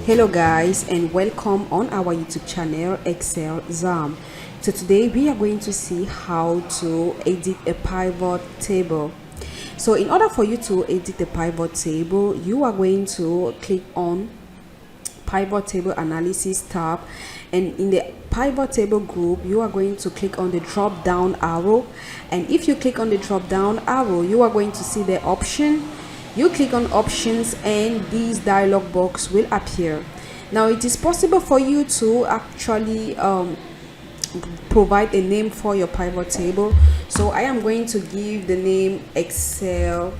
Hello guys, and welcome on our YouTube channel ExcelXam. So today we are going to see how to edit a pivot table. So in order for you to edit a pivot table, you are going to click on Pivot Table Analysis tab, and in the Pivot Table group you are going to click on the drop down arrow, and if you click on the drop down arrow you are going to see the option. You click on options and this dialog box will appear. Now it is possible for you to actually provide a name for your pivot table. So I am going to give the name ExcelXam.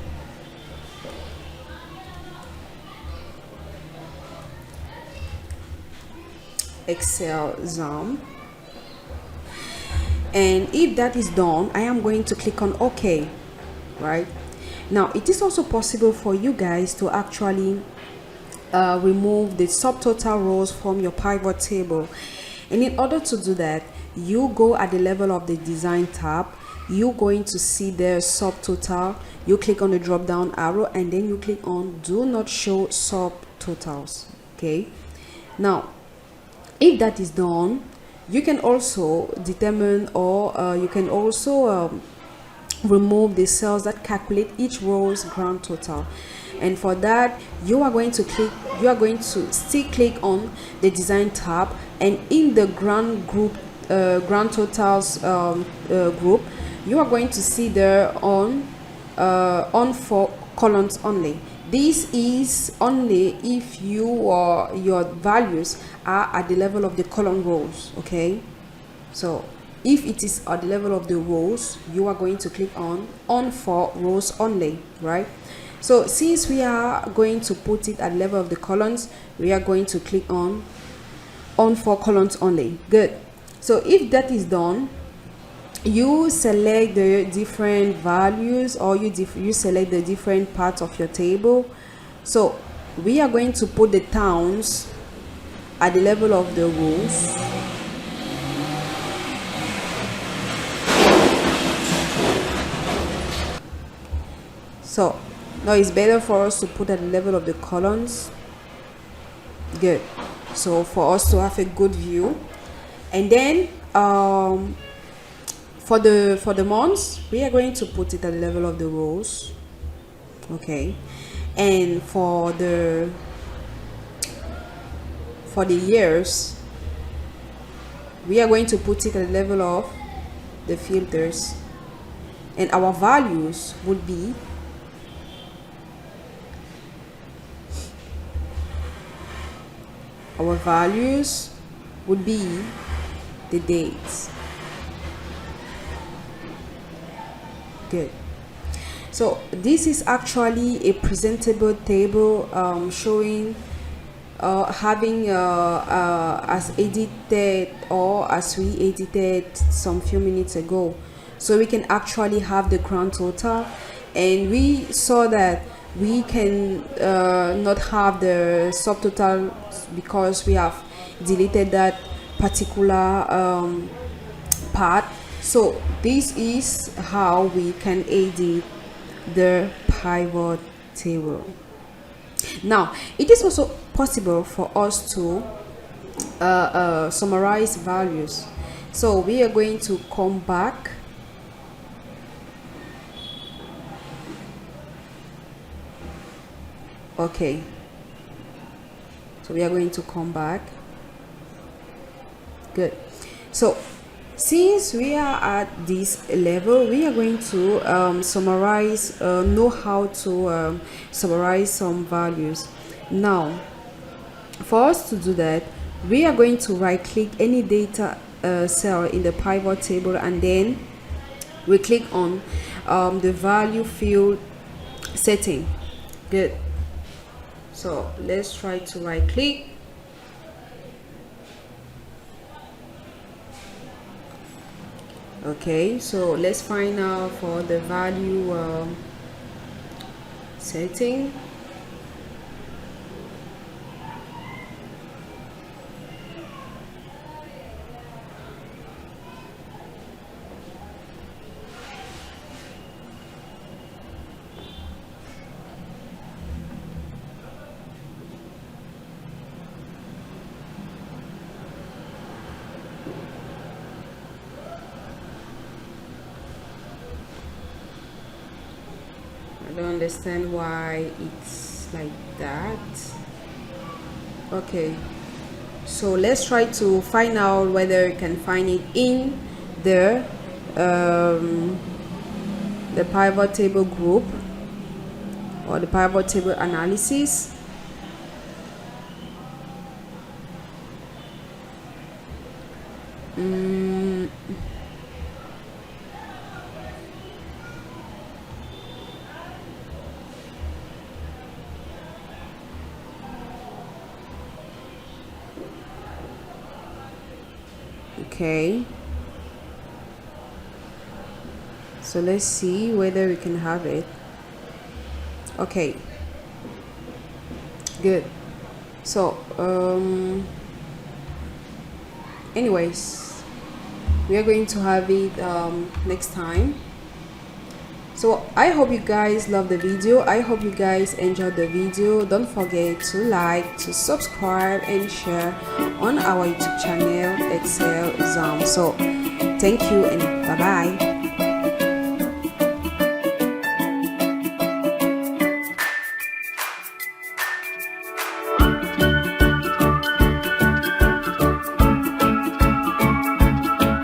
And if that is done, I am going to click on OK, right? Now it is also possible for you guys to actually remove the subtotal rows from your pivot table, and in order to do that, you go at the level of the design tab. You're going to see the subtotal. You click on the drop down arrow and then you click on do not show subtotals. Okay, now if that is done, you can also determine or you can also remove the cells that calculate each row's grand total, and for that you are going to still click on the design tab, and in the grand totals group you are going to see there on for columns only. This is only if your values are at the level of the column rows. Okay, so if it is at the level of the rows, you are going to click on for rows only, right? So since we are going to put it at the level of the columns, we are going to click on for columns only. Good. So if that is done, you select the different values, or you select the different parts of your table. So we are going to put the towns at the level of the rows. So now it's better for us to put at the level of the columns. Good. So for us to have a good view, and then for the months we are going to put it at the level of the rows. Okay, and for the years we are going to put it at the level of the filters, and our values would be the dates. Good. So this is actually a presentable table showing having as edited or as we edited some few minutes ago. So we can actually have the grand total, and we saw that we can not have the subtotal because we have deleted that particular part. So this is how we can edit the pivot table. Now it is also possible for us to summarize values. So we are going to come back. Okay, so we are going to come back. Good. So since we are at this level, we are going to summarize, know how to summarize some values. Now for us to do that, we are going to right click any data cell in the pivot table, and then we click on the value field setting. Good. So let's try to right click. Okay, so let's find out for the value setting. don't understand why it's like that. Okay, so let's try to find out whether you can find it in the pivot table group or the pivot table analysis. Okay, so let's see whether we can have it. Okay, good. So anyways, we are going to have it next time. So I hope you guys love the video. I hope you guys enjoyed the video. Don't forget to like, to subscribe and share on our YouTube channel, ExcelXam. So thank you and bye bye.